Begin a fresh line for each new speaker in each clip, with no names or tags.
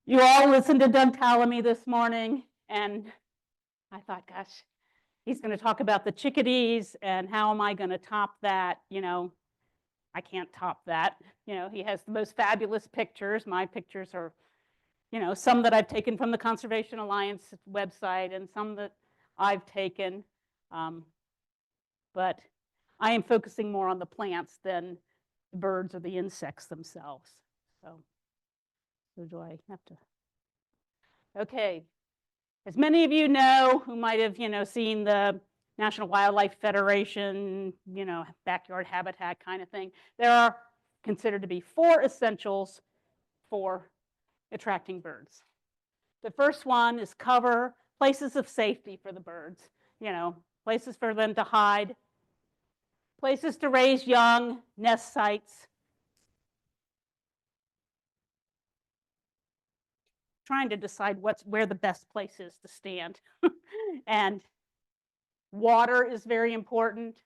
You all listened to Doug Tallamy this morning, and I thought, gosh, he's going to talk about the chickadees, and how am I going to top that? I can't top that. He has the most fabulous pictures. My pictures are, some that I've taken from the Conservation Alliance website and some that I've taken. But I am focusing more on the plants than the birds or the insects themselves. So do I have to? Okay. As many of you know, who might have, seen the National Wildlife Federation, backyard habitat kind of thing, there are considered to be 4 essentials for attracting birds. The first one is cover, places of safety for the birds, places for them to hide, places to raise young, nest sites. Trying to decide where the best place is to stand. And water is very important.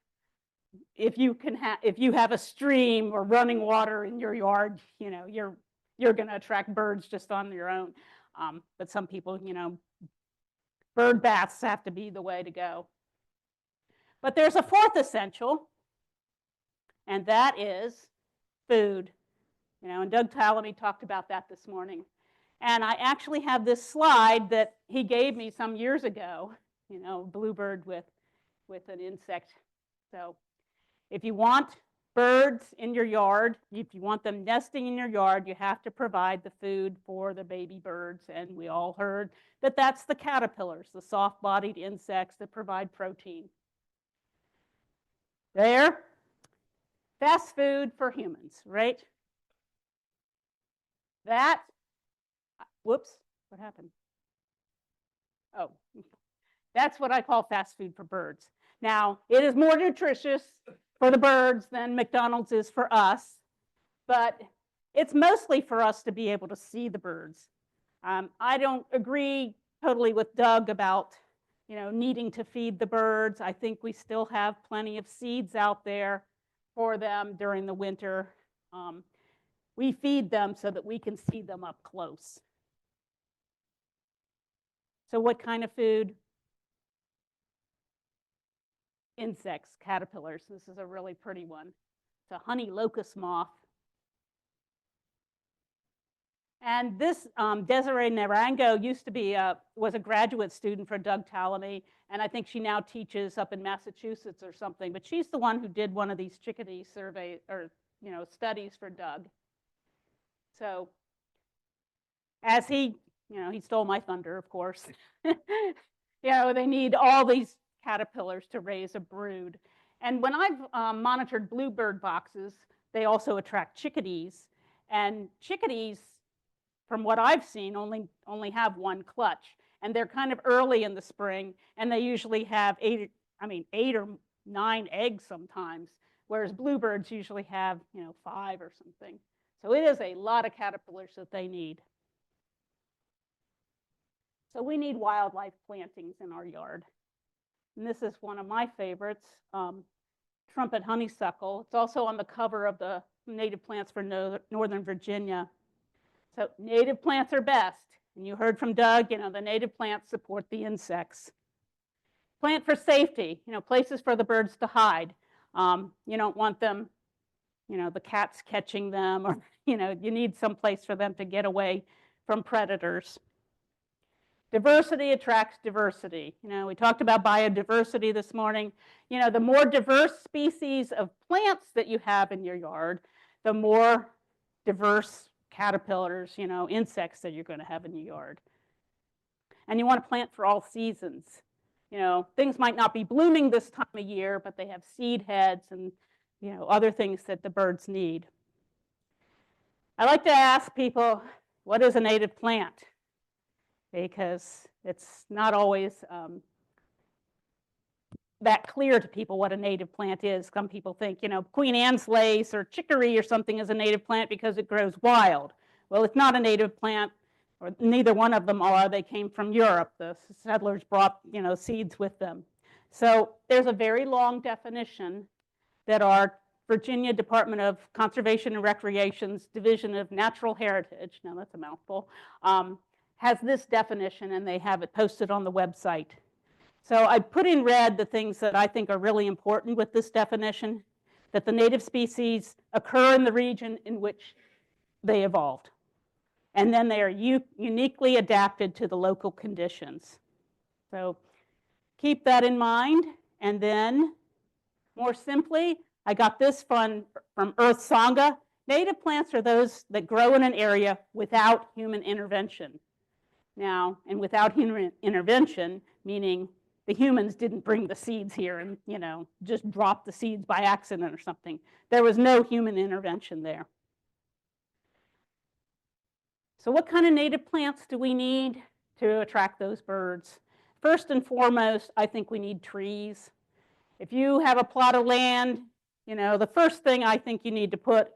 If you have a stream or running water in your yard, you're going to attract birds just on your own. But some people, bird baths have to be the way to go. But there's a 4th essential, and that is food. And Doug Tallamy talked about that this morning. And I actually have this slide that he gave me some years ago, bluebird with an insect. So if you want birds in your yard, if you want them nesting in your yard, you have to provide the food for the baby birds. And we all heard that that's the caterpillars, the soft-bodied insects that provide protein. There, fast food for humans, right? That, whoops, what happened? Oh, that's what I call fast food for birds. Now, it is more nutritious for the birds than McDonald's is for us, but it's mostly for us to be able to see the birds. I don't agree totally with Doug about, needing to feed the birds. I think we still have plenty of seeds out there for them during the winter. We feed them so that we can see them up close. So what kind of food? Insects, caterpillars. This is a really pretty one. It's a honey locust moth. And this Desiree Narango used to be was a graduate student for Doug Tallamy, and I think she now teaches up in Massachusetts or something. But she's the one who did one of these chickadee survey or studies for Doug. So as he stole my thunder, of course. They need all these caterpillars to raise a brood. And when I've monitored bluebird boxes, they also attract chickadees. And chickadees, from what I've seen, only have one clutch. And they're kind of early in the spring, and they usually have 8 or 9 eggs sometimes, whereas bluebirds usually have 5 or something. So it is a lot of caterpillars that they need. So we need wildlife plantings in our yard. And this is one of my favorites, trumpet honeysuckle. It's also on the cover of the native plants for Northern Virginia. So native plants are best. And you heard from Doug, the native plants support the insects. Plant for safety, places for the birds to hide. You don't want them, the cats catching them, or, you need some place for them to get away from predators. Diversity attracts diversity. We talked about biodiversity this morning. The more diverse species of plants that you have in your yard, the more diverse caterpillars, insects that you're going to have in your yard. And you want to plant for all seasons. Things might not be blooming this time of year, but they have seed heads and, other things that the birds need. I like to ask people, what is a native plant? Because it's not always that clear to people what a native plant is. Some people think, Queen Anne's lace or chicory or something is a native plant because it grows wild. Well, it's not a native plant, or neither one of them are. They came from Europe. The settlers brought, seeds with them. So there's a very long definition that our Virginia Department of Conservation and Recreation's Division of Natural Heritage, now that's a mouthful, has this definition, and they have it posted on the website. So I put in red the things that I think are really important with this definition, that the native species occur in the region in which they evolved. And then they are uniquely adapted to the local conditions. So keep that in mind. And then, more simply, I got this from Earth Sangha. Native plants are those that grow in an area without human intervention. Now, and without human intervention, meaning the humans didn't bring the seeds here and, just drop the seeds by accident or something. There was no human intervention there. So what kind of native plants do we need to attract those birds? First and foremost, I think we need trees. If you have a plot of land, the first thing I think you need to put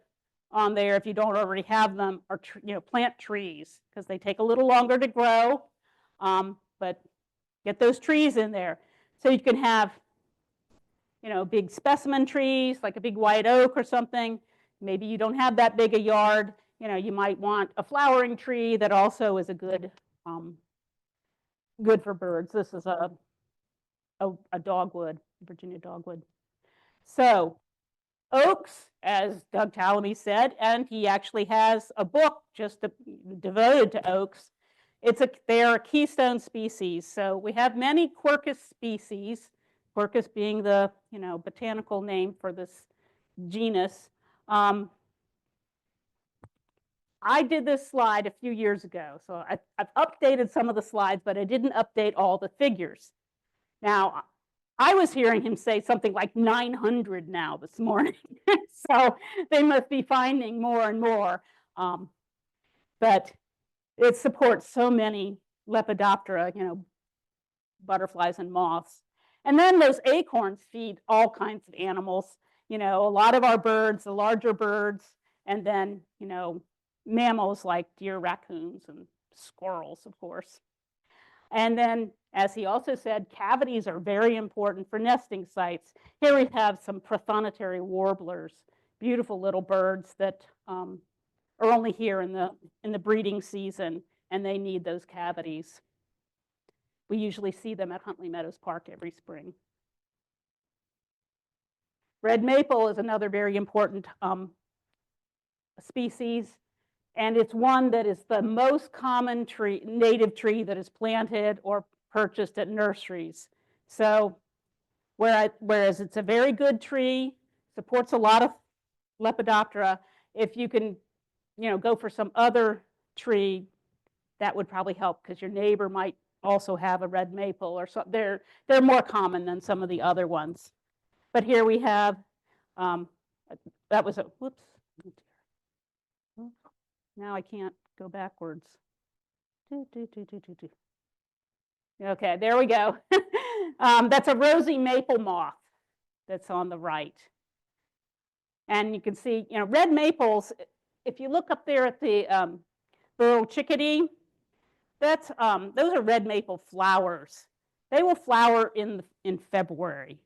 on there, if you don't already have them, are plant trees, because they take a little longer to grow, but get those trees in there. So you can have, big specimen trees, like a big white oak or something. Maybe you don't have that big a yard. You might want a flowering tree that also is a good for birds. This is a dogwood, Virginia dogwood. So oaks, as Doug Tallamy said, and he actually has a book just devoted to oaks. They're a keystone species. So we have many Quercus species, Quercus being the botanical name for this genus. I did this slide a few years ago, so I've updated some of the slides, but I didn't update all the figures. Now, I was hearing him say something like 900 now this morning, so they must be finding more and more. But it supports so many Lepidoptera, butterflies and moths. And then those acorns feed all kinds of animals, a lot of our birds, the larger birds, and then, mammals like deer, raccoons, and squirrels, of course. And then, as he also said, cavities are very important for nesting sites. Here we have some prothonotary warblers, beautiful little birds that are only here in the breeding season, and they need those cavities. We usually see them at Huntley Meadows Park every spring. Red maple is another very important species. And it's one that is the most common native tree that is planted or purchased at nurseries. So whereas it's a very good tree, supports a lot of Lepidoptera, if you can go for some other tree, that would probably help, because your neighbor might also have a red maple or something. They're more common than some of the other ones. But here we have, that was a, whoops. Now I can't go backwards. Okay, there we go. That's a rosy maple moth that's on the right. And you can see, red maples, if you look up there at the little chickadee, those are red maple flowers. They will flower in February.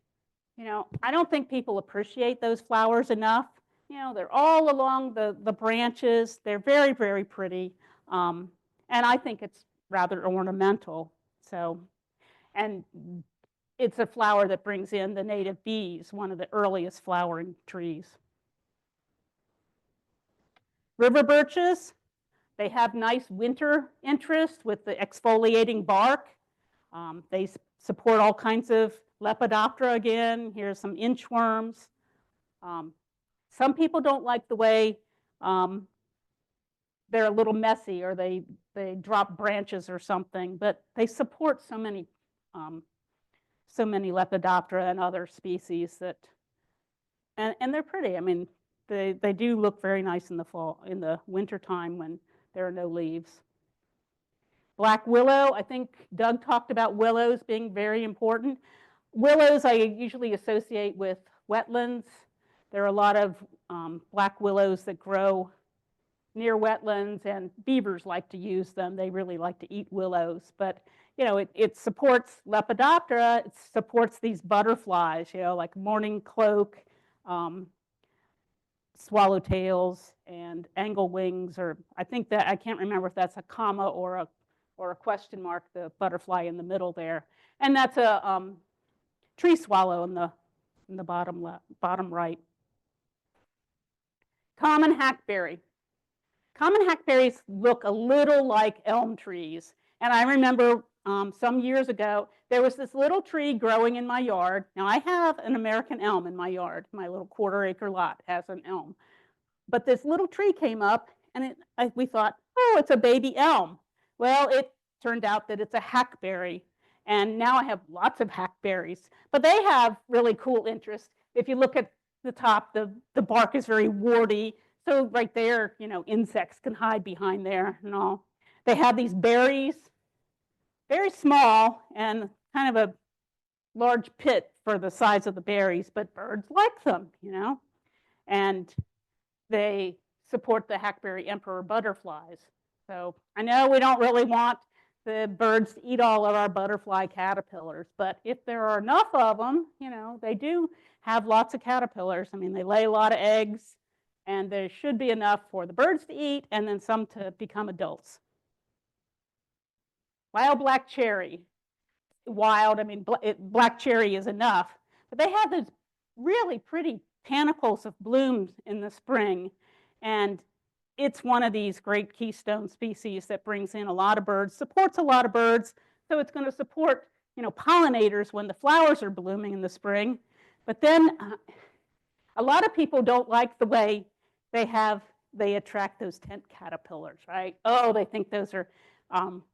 I don't think people appreciate those flowers enough. They're all along the branches. They're very, very pretty. And I think it's rather ornamental. So, and it's a flower that brings in the native bees, one of the earliest flowering trees. River birches, they have nice winter interest with the exfoliating bark. They support all kinds of Lepidoptera again. Here's some inchworms. Some people don't like the way they're a little messy, or they drop branches or something, but they support so many Lepidoptera and other species that, and they're pretty. I mean, they do look very nice in the winter time when there are no leaves. Black willow, I think Doug talked about willows being very important. Willows I usually associate with wetlands. There are a lot of black willows that grow near wetlands, and beavers like to use them. They really like to eat willows, but it supports Lepidoptera. It supports these butterflies, like morning cloak. swallowtails and anglewings, or I think that, I can't remember if that's a comma or a question mark, the butterfly in the middle there. And that's a tree swallow in the bottom right. Common hackberry. Common hackberries look a little like elm trees. And I remember some years ago, there was this little tree growing in my yard. Now I have an American elm in my yard. My little quarter-acre lot has an elm. But this little tree came up and we thought, oh, it's a baby elm. Well, it turned out that it's a hackberry. And now I have lots of hackberries. But they have really cool interest. If you look at the top, the bark is very warty. So right there, you know, insects can hide behind there and all. They have these berries, very small and kind of a large pit for the size of the berries, but birds like them, you know. And they support the hackberry emperor butterflies. So I know we don't really want the birds to eat all of our butterfly caterpillars, but if there are enough of them, you know, they do have lots of caterpillars. I mean, they lay a lot of eggs, and there should be enough for the birds to eat and then some to become adults. Wild black cherry. Wild, I mean, black cherry is enough, but they have those really pretty panicles of blooms in the spring, and it's one of these great keystone species that brings in a lot of birds, supports a lot of birds, so it's going to support, you know, pollinators when the flowers are blooming in the spring. But then a lot of people don't like the way they attract those tent caterpillars, right? Oh, they think those are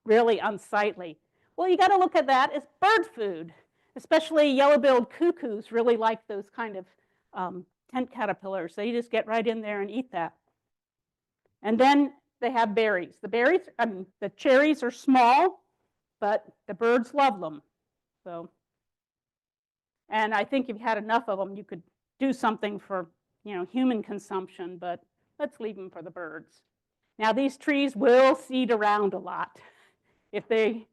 really unsightly. Well, you got to look at that as bird food, especially yellow-billed cuckoos really like those kind of tent caterpillars. They just get right in there and eat that. And then they have berries. The cherries are small, but the birds love them. So, and I think if you had enough of them, you could do something for, you know, human consumption, but let's leave them for the birds. Now, these trees will seed around a lot. If you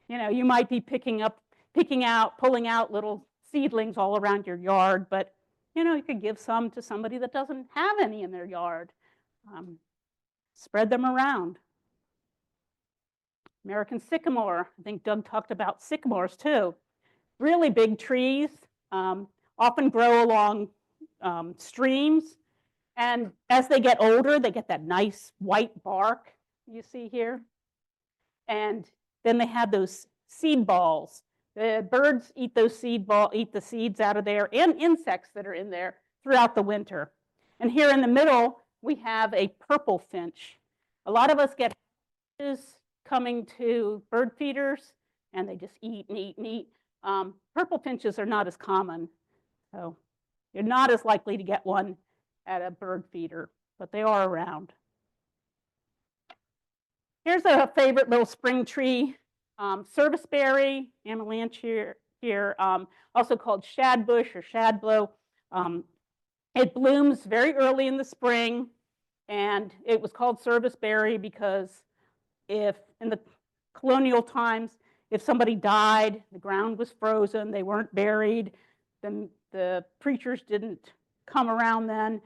know, you might be pulling out little seedlings all around your yard, but, you know, you could give some to somebody that doesn't have any in their yard. Spread them around. American sycamore. I think Doug talked about sycamores too. Really big trees, often grow along streams. And as they get older, they get that nice white bark you see here. And then they have those seed balls. The birds eat those eat the seeds out of there, and insects that are in there throughout the winter. And here in the middle, we have a purple finch. A lot of us get finches coming to bird feeders, and they just eat and eat and eat. Purple finches are not as common, so you're not as likely to get one at a bird feeder, but they are around. Here's a favorite little spring tree, serviceberry, amaranth here, also called shadbush or shadblow. It blooms very early in the spring, and it was called serviceberry because if in the colonial times, if somebody died, the ground was frozen, they weren't buried, then the preachers didn't come around then.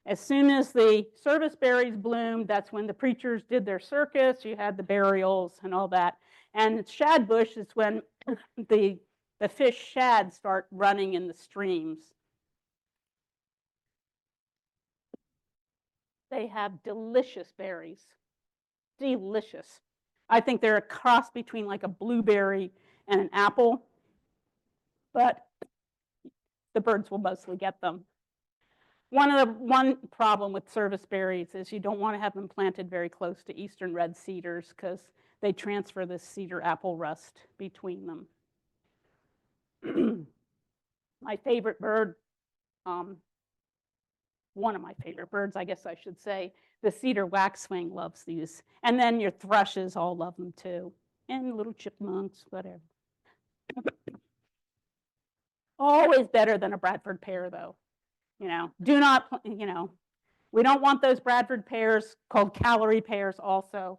As soon as the serviceberries bloomed, that's when the preachers did their circus, you had the burials and all that. And shadbush is when the fish shad start running in the streams. They have delicious berries, delicious. I think they're a cross between like a blueberry and an apple, but the birds will mostly get them. One problem with serviceberries is you don't want to have them planted very close to eastern red cedars because they transfer this cedar apple rust between them. My favorite bird, one of my favorite birds, I guess I should say, the cedar waxwing loves these. And then your thrushes all love them too. And little chipmunks, whatever. Always better than a Bradford pear though. You know, do not, you know, we don't want those Bradford pears called calorie pears also.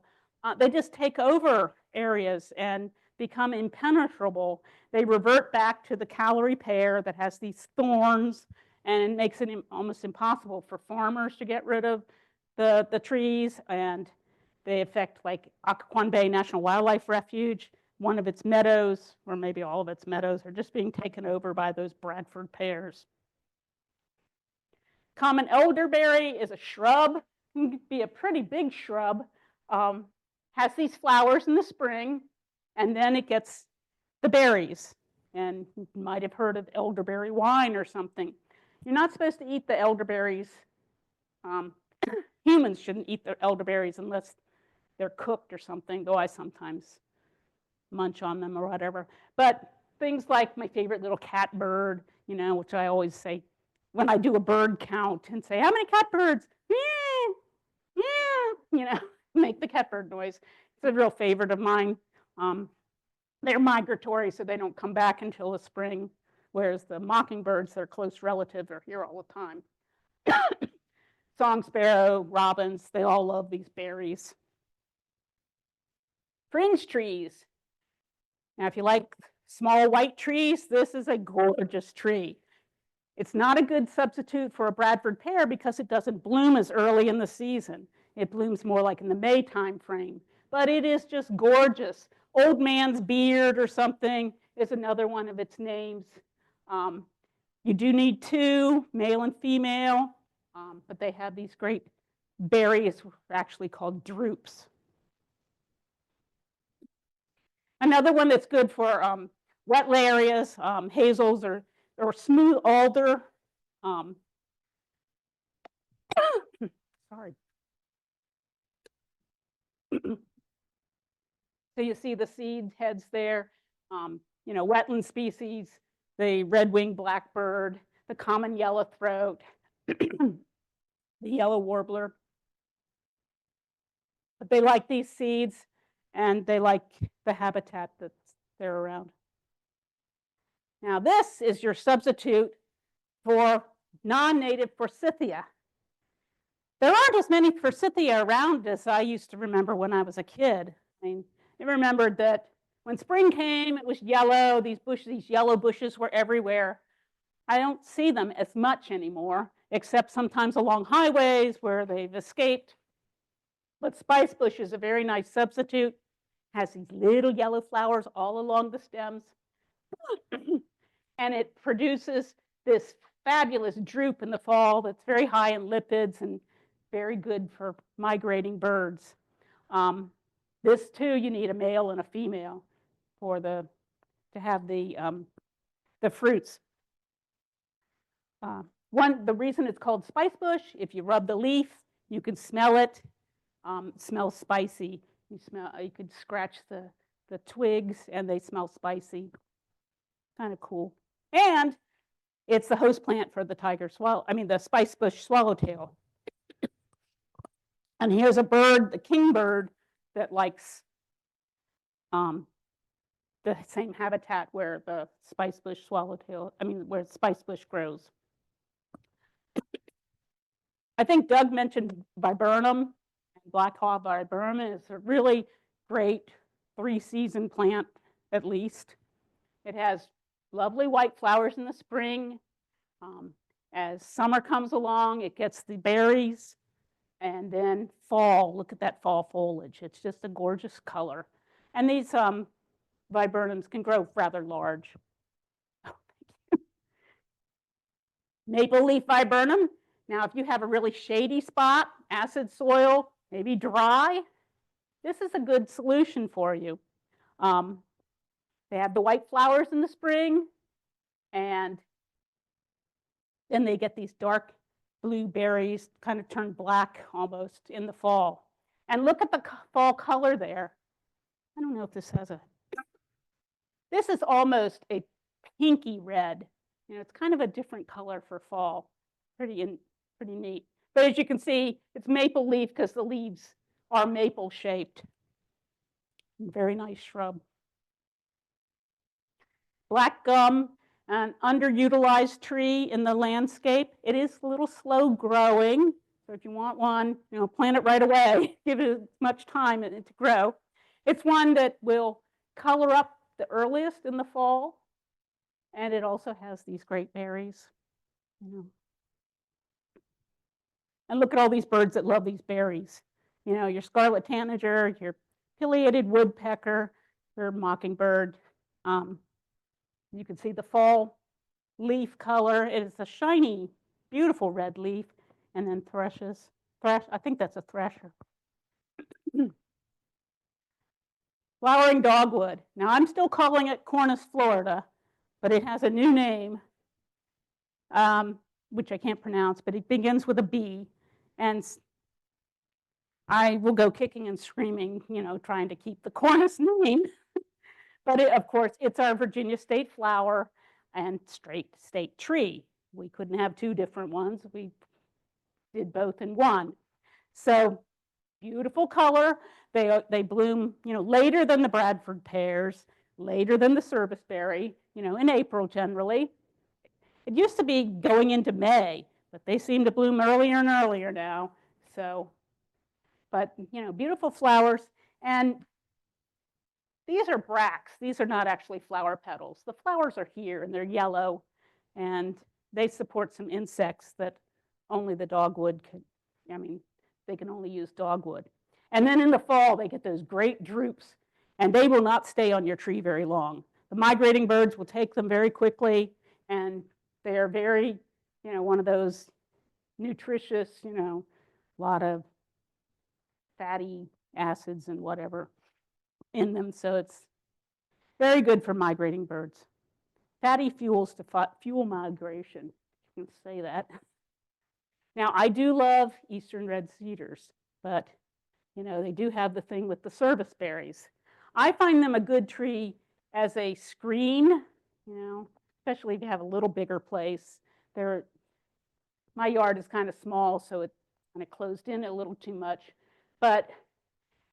They just take over areas and become impenetrable. They revert back to the calorie pear that has these thorns and it makes it almost impossible for farmers to get rid of the trees, and they affect like Occoquan Bay National Wildlife Refuge. One of its meadows, or maybe all of its meadows, are just being taken over by those Bradford pears. Common elderberry is a shrub. It can be a pretty big shrub. Has these flowers in the spring, and then it gets the berries. And you might have heard of elderberry wine or something. You're not supposed to eat the elderberries. Humans shouldn't eat the elderberries unless they're cooked or something, though I sometimes munch on them or whatever. But things like my favorite little catbird, you know, which I always say when I do a bird count and say, how many catbirds? Yeah, yeah, you know, make the catbird noise. It's a real favorite of mine. They're migratory, so they don't come back until the spring, whereas the mockingbirds, their close relatives, are here all the time. Song sparrow, robins, they all love these berries. Fringe trees. Now, if you like small white trees, this is a gorgeous tree. It's not a good substitute for a Bradford pear because it doesn't bloom as early in the season. It blooms more like in the May time frame, but it is just gorgeous. Old man's beard or something is another one of its names. You do need two, male and female, but they have these great berries, actually called drupes. Another one that's good for wet areas, hazels or smooth alder. Sorry. So you see the seed heads there. You know, wetland species, the red-winged blackbird, the common yellowthroat, the yellow warbler. But they like these seeds, and they like the habitat that's there around. Now this is your substitute for non-native forsythia. There aren't as many forsythia around as I used to remember when I was a kid. I mean, I remembered that when spring came, it was yellow. These yellow bushes were everywhere. I don't see them as much anymore, except sometimes along highways where they've escaped. But spice bush is a very nice substitute. Has these little yellow flowers all along the stems. And it produces this fabulous drupe in the fall that's very high in lipids and very good for migrating birds. This too, you need a male and a female for to have the fruits. The reason it's called spice bush, if you rub the leaf, you can smell it. It smells spicy. You could scratch the twigs and they smell spicy. Kind of cool. And it's the host plant for the the spice bush swallowtail. And here's a bird, the kingbird, that likes the same habitat where the spice bush swallowtail, where spice bush grows. I think Doug mentioned viburnum. Black-haw viburnum is a really great 3-season plant, at least. It has lovely white flowers in the spring. As summer comes along, it gets the berries. And then fall, look at that fall foliage. It's just a gorgeous color. And these viburnums can grow rather large. Oh, thank you. Maple leaf viburnum. Now, if you have a really shady spot, acid soil, maybe dry, this is a good solution for you. They have the white flowers in the spring, and then they get these dark blue berries, kind of turn black almost in the fall. And look at the fall color there. I don't know if this has this is almost a pinky red. You know, it's kind of a different color for fall. Pretty neat. But as you can see, it's maple leaf because the leaves are maple shaped. Very nice shrub. Black gum, an underutilized tree in the landscape. It is a little slow growing. So if you want one, plant it right away. Give it as much time to grow. It's one that will color up the earliest in the fall. And it also has these great berries. And look at all these birds that love these berries. You know, your scarlet tanager, your pileated woodpecker, your mockingbird. You can see the fall leaf color. It is a shiny, beautiful red leaf. And then thrushes. I think that's a thresher. Flowering dogwood. Now, I'm still calling it Cornus Florida, but it has a new name, which I can't pronounce, but it begins with a B. And I will go kicking and screaming, you know, trying to keep the Cornus name. But of course, it's our Virginia state flower and state tree. We couldn't have two different ones. We did both in one. So beautiful color. They bloom, you know, later than the Bradford pears, later than the serviceberry, you know, in April generally. It used to be going into May, but they seem to bloom earlier and earlier now. So, but, you know, beautiful flowers. And these are bracts. These are not actually flower petals. The flowers are here and they're yellow, and they support some insects that only the dogwood could, I mean, they can only use dogwood. And then in the fall, they get those great droops, and they will not stay on your tree very long. The migrating birds will take them very quickly, and they are very, you know, one of those nutritious, you know, a lot of fatty acids and whatever in them. So it's very good for migrating birds. Fatty fuels to fuel migration. You can say that. Now, I do love eastern red cedars, but, you know, they do have the thing with the serviceberries. I find them a good tree as a screen, you know, especially if you have a little bigger place. My yard is kind of small, so it's kind of closed in a little too much. But,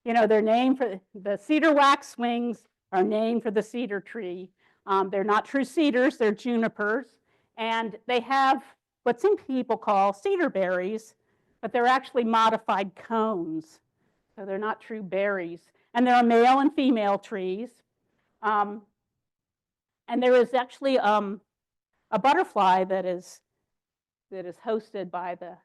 you know, they're named for the cedar waxwings are named for the cedar tree. They're not true cedars, they're junipers. And they have what some people call cedar berries, but they're actually modified cones. So they're not true berries. And there are male and female trees. And there is actually a butterfly that is hosted by the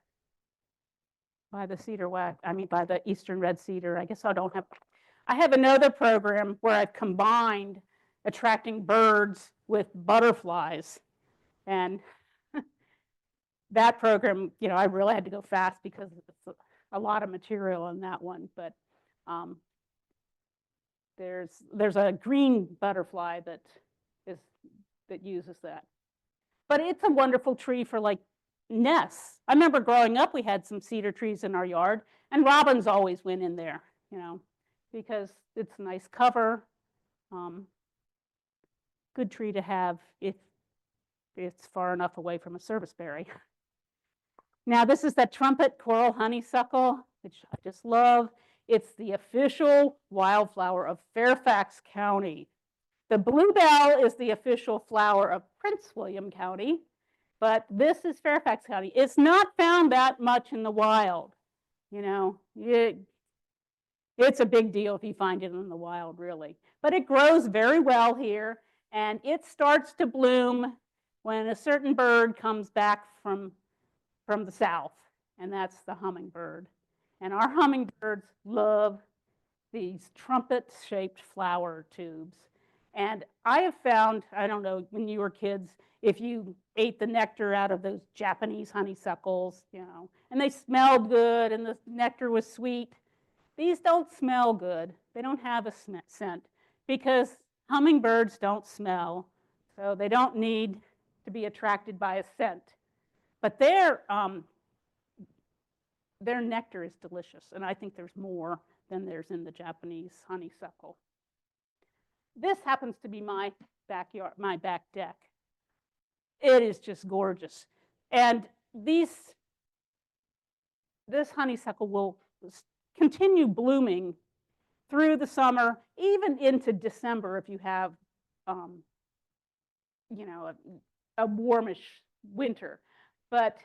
cedar wax, by the eastern red cedar. I guess I have another program where I've combined attracting birds with butterflies. And that program, you know, I really had to go fast because it's a lot of material on that one. But there's a green butterfly that uses that. But it's a wonderful tree for like nests. I remember growing up, we had some cedar trees in our yard, and robins always went in there, you know, because it's a nice cover. Good tree to have if it's far enough away from a serviceberry. Now, this is that trumpet coral honeysuckle, which I just love. It's the official wildflower of Fairfax County. The bluebell is the official flower of Prince William County, but this is Fairfax County. It's not found that much in the wild. You know, it's a big deal if you find it in the wild, really. But it grows very well here, and it starts to bloom when a certain bird comes back from the south, and that's the hummingbird. And our hummingbirds love these trumpet-shaped flower tubes. And I have found, I don't know, when you were kids, if you ate the nectar out of those Japanese honeysuckles, you know, and they smelled good and the nectar was sweet, these don't smell good. They don't have a scent because hummingbirds don't smell, so they don't need to be attracted by a scent. But their nectar is delicious, and I think there's more than there's in the Japanese honeysuckle. This happens to be my backyard, my back deck. It is just gorgeous. And this honeysuckle will continue blooming through the summer, even into December if you have, you know, a warmish winter. But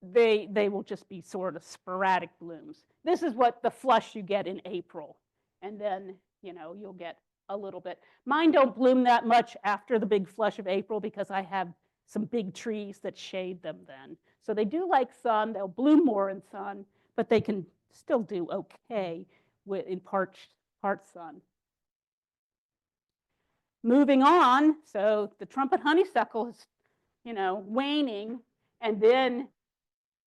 they will just be sort of sporadic blooms. This is what the flush you get in April. And then, you know, you'll get a little bit. Mine don't bloom that much after the big flush of April because I have some big trees that shade them then. So they do like sun. They'll bloom more in sun, but they can still do okay in part sun. Moving on, so the trumpet honeysuckle is, waning, and then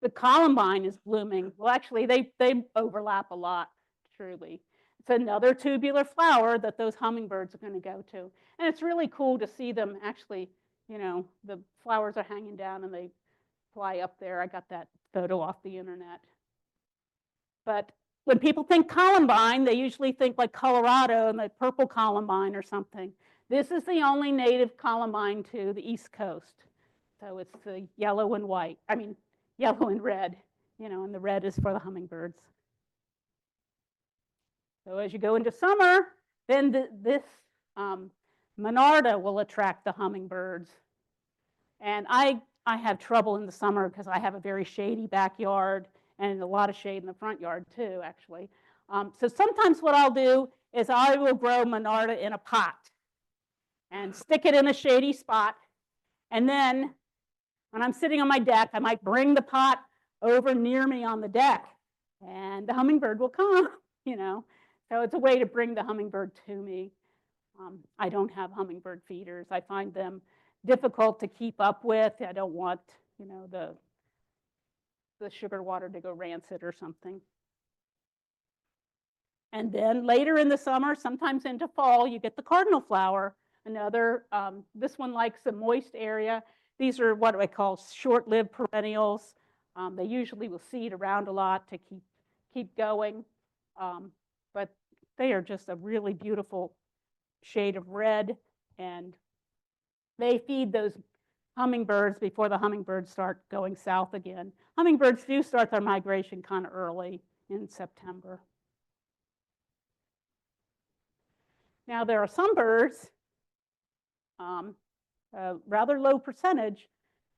the columbine is blooming. Well, actually, they overlap a lot, truly. It's another tubular flower that those hummingbirds are going to go to. And it's really cool to see them actually, the flowers are hanging down and they fly up there. I got that photo off the internet. But when people think columbine, they usually think like Colorado and the purple columbine or something. This is the only native columbine to the East Coast. So it's the yellow and white, yellow and red, and the red is for the hummingbirds. So as you go into summer, then this monarda will attract the hummingbirds. And I have trouble in the summer because I have a very shady backyard and a lot of shade in the front yard too, actually. So sometimes what I'll do is I will grow monarda in a pot and stick it in a shady spot. And then when I'm sitting on my deck, I might bring the pot over near me on the deck and the hummingbird will come, So it's a way to bring the hummingbird to me. I don't have hummingbird feeders. I find them difficult to keep up with. I don't want, the sugar water to go rancid or something. And then later in the summer, sometimes into fall, you get the cardinal flower. Another, this one likes a moist area. These are what I call short-lived perennials. They usually will seed around a lot to keep going. But they are just a really beautiful shade of red, and they feed those hummingbirds before the hummingbirds start going south again. Hummingbirds do start their migration kind of early in September. Now there are some birds, a rather low percentage,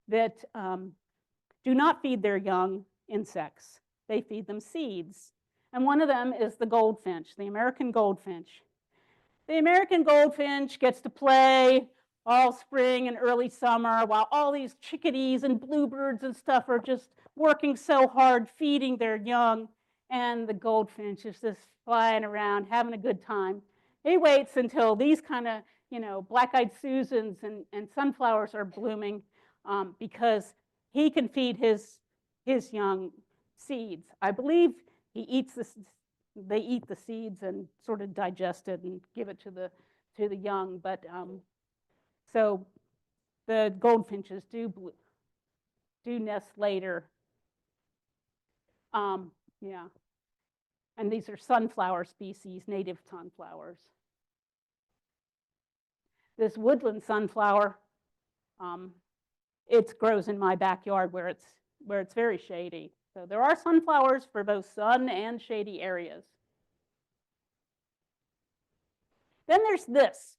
that do not feed their young insects. They feed them seeds. And one of them is the goldfinch, the American goldfinch. The American goldfinch gets to play all spring and early summer while all these chickadees and bluebirds and stuff are just working so hard feeding their young, and the goldfinch is just flying around having a good time. He waits until these kind of, black-eyed Susans and sunflowers are blooming because he can feed his young seeds. I believe he eats they eat the seeds and sort of digest it and give it to the young. But so the goldfinches do nest later. Yeah. And these are sunflower species, native sunflowers. This woodland sunflower, it grows in my backyard where it's very shady. So there are sunflowers for both sun and shady areas. Then there's this.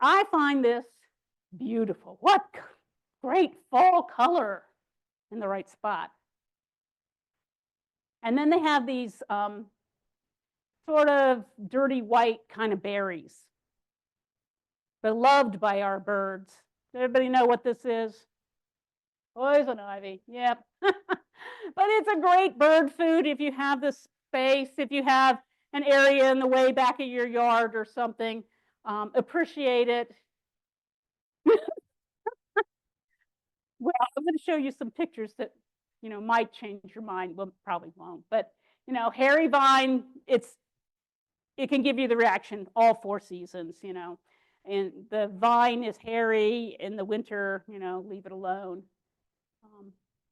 I find this beautiful. What great fall color in the right spot. And then they have these sort of dirty white kind of berries. Beloved by our birds. Does everybody know what this is? Poison ivy, yep. But it's a great bird food if you have the space, if you have an area in the way back of your yard or something. Appreciate it. Well, I'm going to show you some pictures that, might change your mind. Well, probably won't. But, hairy vine, it can give you the reaction all 4 seasons, And the vine is hairy in the winter, leave it alone.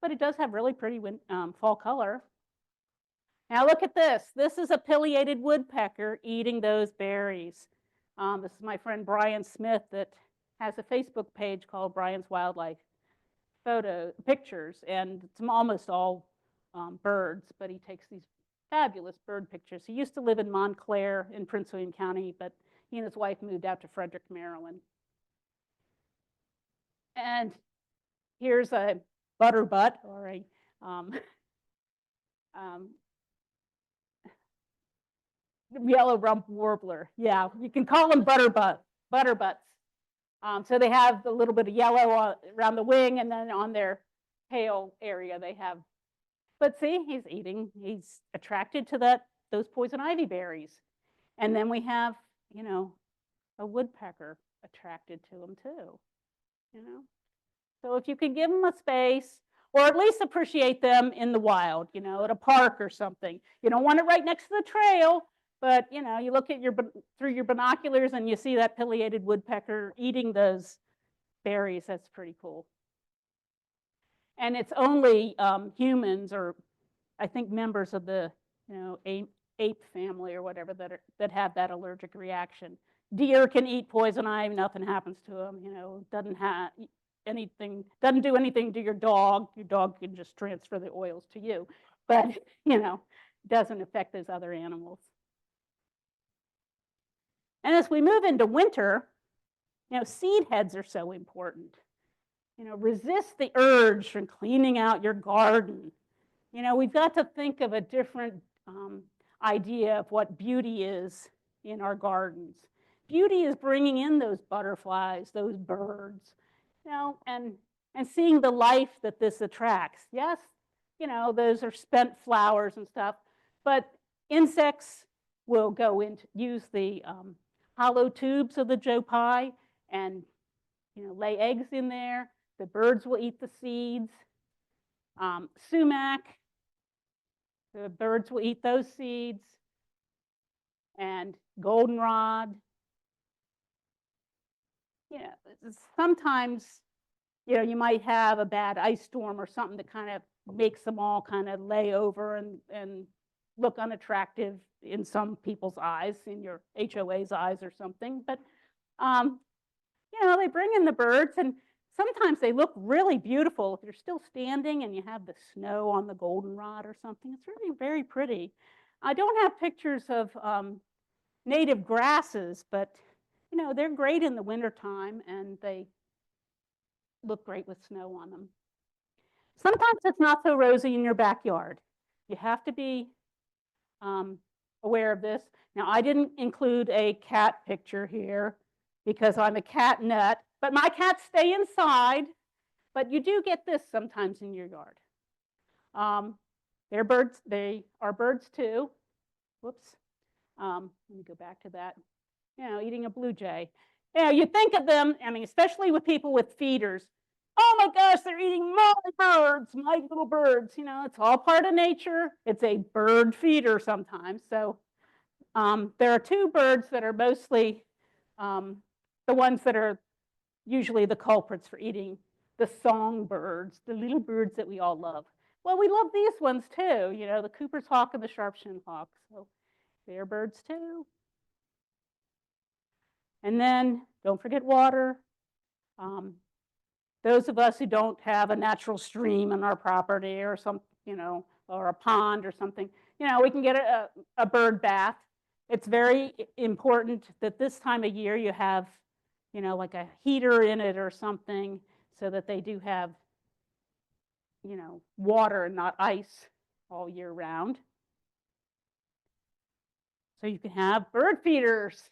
But it does have really pretty fall color. Now look at this. This is a pileated woodpecker eating those berries. This is my friend Brian Smith that has a Facebook page called Brian's Wildlife Pictures, and it's almost all birds, but he takes these fabulous bird pictures. He used to live in Montclair in Prince William County, but he and his wife moved out to Frederick, Maryland. And here's a butterbutt, or a yellow rump warbler. Yeah, you can call them butterbutts. So they have a little bit of yellow around the wing and then on their tail area they have. But see, he's attracted to those poison ivy berries. And then we have, a woodpecker attracted to them too, So if you can give them a space, or at least appreciate them in the wild, at a park or something. You don't want it right next to the trail, but you look at through your binoculars and you see that pileated woodpecker eating those berries. That's pretty cool. And it's only humans, or I think members of the ape family or whatever that have that allergic reaction. Deer can eat poison ivy, nothing happens to them. Doesn't do anything to your dog. Your dog can just transfer the oils to you, but doesn't affect those other animals. And as we move into winter, seed heads are so important. Resist the urge from cleaning out your garden. We've got to think of a different idea of what beauty is in our gardens. Beauty is bringing in those butterflies, those birds, and seeing the life that this attracts. Yes, those are spent flowers and stuff, but insects will go into use the hollow tubes of the Joe Pye and lay eggs in there. The birds will eat the seeds. Sumac, the birds will eat those seeds. And goldenrod. Sometimes, you might have a bad ice storm or something that kind of makes them all kind of lay over and look unattractive in some people's eyes, in your HOA's eyes or something. But, they bring in the birds, and sometimes they look really beautiful. If you're still standing and you have the snow on the goldenrod or something, it's really very pretty. I don't have pictures of native grasses, but they're great in the wintertime, and they look great with snow on them. Sometimes it's not so rosy in your backyard. You have to be aware of this. Now, I didn't include a cat picture here because I'm a cat nut, but my cats stay inside. But you do get this sometimes in your yard. They're birds. They are birds too. Whoops. Let me go back to that. Eating a blue jay. You think of them, especially with people with feeders. Oh my gosh, they're eating my birds, my little birds. It's all part of nature. It's a bird feeder sometimes. So there are two birds that are mostly the ones that are usually the culprits for eating the songbirds, the little birds that we all love. Well, we love these ones too, the Cooper's hawk and the sharp-shinned hawk. So they're birds too. And then don't forget water. Those of us who don't have a natural stream on our property or some, or a pond or something, we can get a bird bath. It's very important that this time of year you have, like a heater in it or something, so that they do have, water and not ice all year round. So you can have bird feeders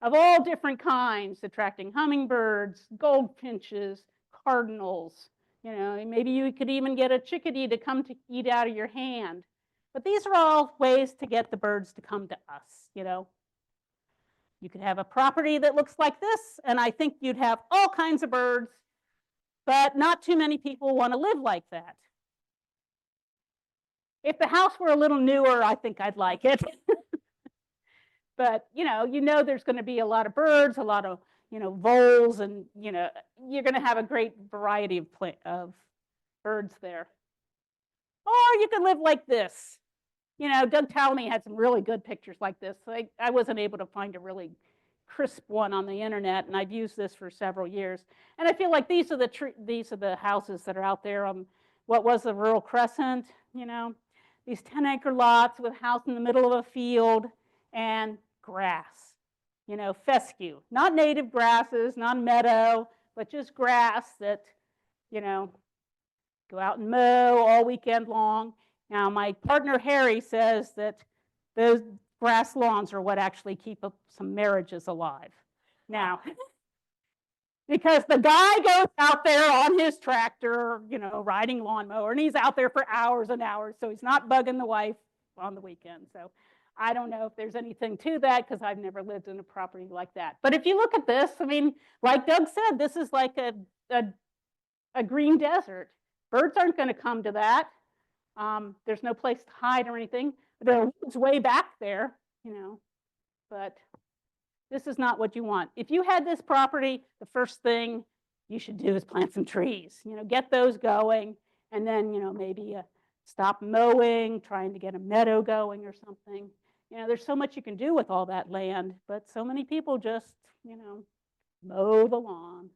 of all different kinds, attracting hummingbirds, goldfinches, cardinals. Maybe you could even get a chickadee to come to eat out of your hand. But these are all ways to get the birds to come to us, You could have a property that looks like this, and I think you'd have all kinds of birds, but not too many people want to live like that. If the house were a little newer, I think I'd like it. But, there's going to be a lot of birds, a lot of, voles, and, you're going to have a great variety of birds there. Or you could live like this. Doug Talmy had some really good pictures like this. I wasn't able to find a really crisp one on the internet, and I've used this for several years. And I feel like these are the houses that are out there on what was the rural crescent, these 10-acre lots with a house in the middle of a field and grass, fescue, not native grasses, not meadow, but just grass that, go out and mow all weekend long. Now, my partner Harry says that those grass lawns are what actually keep some marriages alive. Now, Because the guy goes out there on his tractor, you know, riding lawnmower, and he's out there for hours and hours. So he's not bugging the wife on the weekend. So I don't know if there's anything to that because I've never lived in a property like that. But if you look at this, I mean, like Doug said, this is like a green desert. Birds aren't going to come to that. There's no place to hide or anything. There are woods way back there, you know, but this is not what you want. If you had this property, the first thing you should do is plant some trees, you know, get those going, and then, you know, maybe stop mowing, trying to get a meadow going or something. You know, there's so much you can do with all that land, but so many people just, you know, mow the lawn.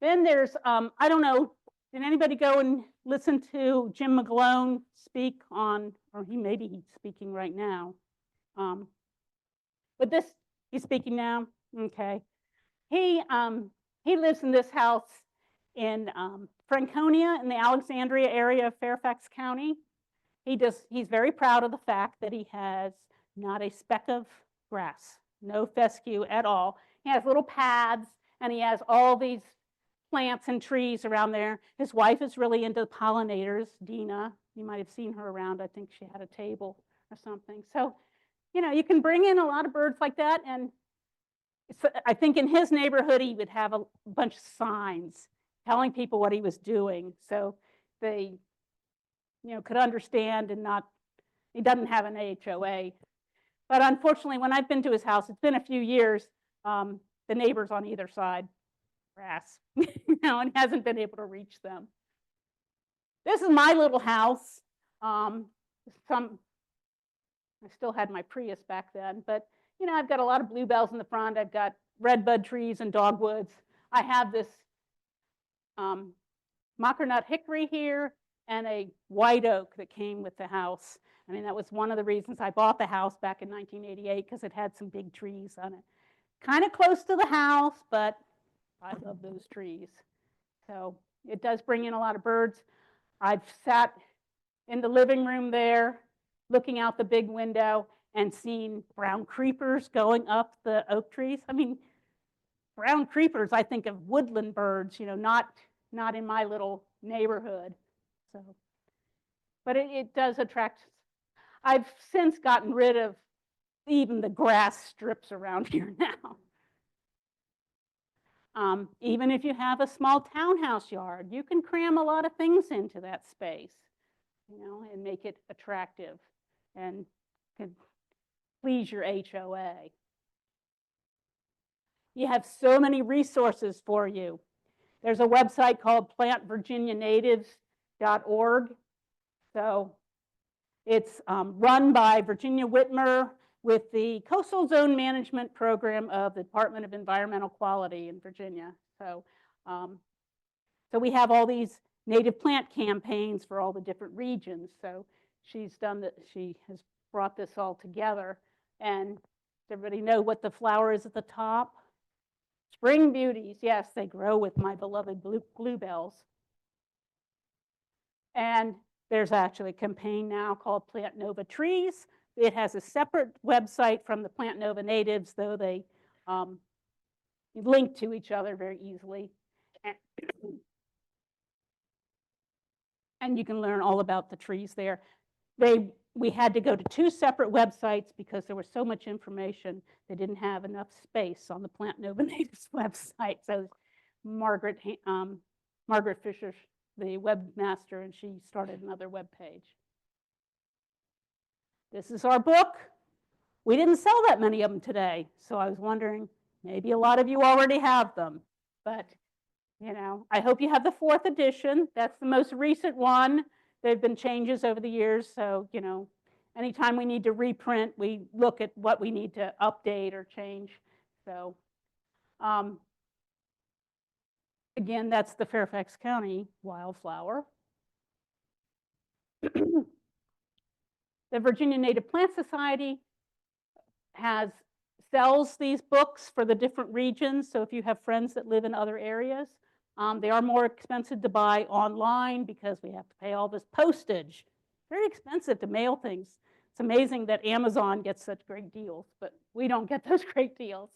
Then there's, I don't know, did anybody go and listen to Jim McGlone speak on, or maybe he's speaking right now. But this, he's speaking now, okay. He lives in this house in Franconia in the Alexandria area of Fairfax County. He's very proud of the fact that he has not a speck of grass, no fescue at all. He has little paths and he has all these plants and trees around there. His wife is really into pollinators, Dina. You might have seen her around. I think she had a table or something. So, you know, you can bring in a lot of birds like that. And I think in his neighborhood, he would have a bunch of signs telling people what he was doing. So they, you know, could understand and not, he doesn't have an HOA. But unfortunately, when I've been to his house, it's been a few years, the neighbors on either side, grass, you know, and hasn't been able to reach them. This is my little house. I still had my Prius back then, but you know, I've got a lot of bluebells in the front. I've got redbud trees and dogwoods. I have this mockernut hickory here and a white oak that came with the house. I mean, that was one of the reasons I bought the house back in 1988 because it had some big trees on it. Kind of close to the house, but I love those trees. So it does bring in a lot of birds. I've sat in the living room there, looking out the big window and seen brown creepers going up the oak trees. I mean, brown creepers, I think of woodland birds, you know, not in my little neighborhood. So, but it does attract. I've since gotten rid of even the grass strips around here now. Even if you have a small townhouse yard, you can cram a lot of things into that space, you know, and make it attractive and can please your HOA. You have so many resources for you. There's a website called plantvirginianatives.org. So it's run by Virginia Whitmer with the Coastal Zone Management Program of the Department of Environmental Quality in Virginia. So, so we have all these native plant campaigns for all the different regions. So she's done that. She has brought this all together. And does everybody know what the flower is at the top? Spring beauties. Yes, they grow with my beloved bluebells. And there's actually a campaign now called Plant Nova Trees. It has a separate website from the Plant Nova natives, though they link to each other very easily. And you can learn all about the trees there. We had to go to 2 separate websites because there was so much information. They didn't have enough space on the Plant Nova Natives website. So Margaret Fisher, the webmaster, and she started another web page. This is our book. We didn't sell that many of them today, so I was wondering, maybe a lot of you already have them. But, you know, I hope you have the 4th edition. That's the most recent one. There have been changes over the years, so, you know, anytime we need to reprint, we look at what we need to update or change. So, again, that's the Fairfax County Wildflower. The Virginia Native Plant Society sells these books for the different regions. So if you have friends that live in other areas, they are more expensive to buy online because we have to pay all this postage. Very expensive to mail things. It's amazing that Amazon gets such great deals, but we don't get those great deals.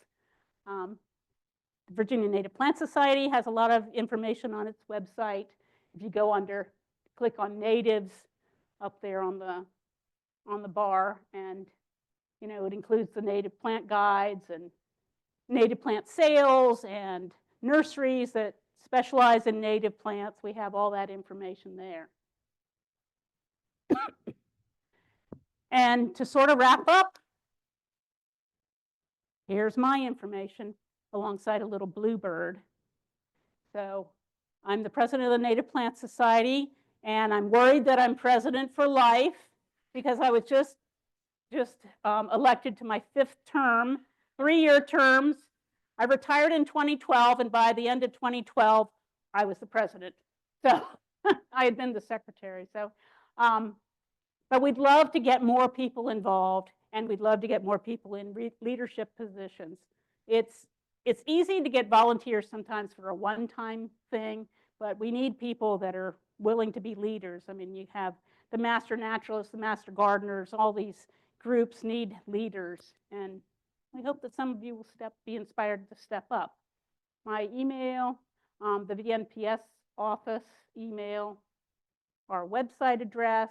The Virginia Native Plant Society has a lot of information on its website. If you go under, click on natives up there on the bar, and it includes the native plant guides and native plant sales and nurseries that specialize in native plants. We have all that information there. And to sort of wrap up, here's my information alongside a little bluebird. So I'm the president of the Native Plant Society, and I'm worried that I'm president for life because I was just elected to my 5th term, 3-year terms. I retired in 2012, and by the end of 2012, I was the president. So I had been the secretary. So, but we'd love to get more people involved, and we'd love to get more people in leadership positions. It's easy to get volunteers sometimes for a one-time thing, but we need people that are willing to be leaders. I mean, you have the master naturalists, the master gardeners, all these groups need leaders, and we hope that some of you will be inspired to step up. My email, the VNPS office email, our website address,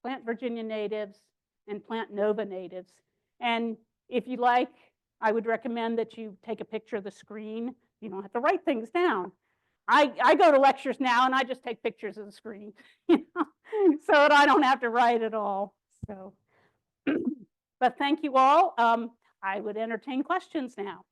Plant Virginia Natives, and Plant Nova Natives. And if you like, I would recommend that you take a picture of the screen. You don't have to write things down. I go to lectures now and I just take pictures of the screen, so that I don't have to write at all. So, but thank you all. I would entertain questions now.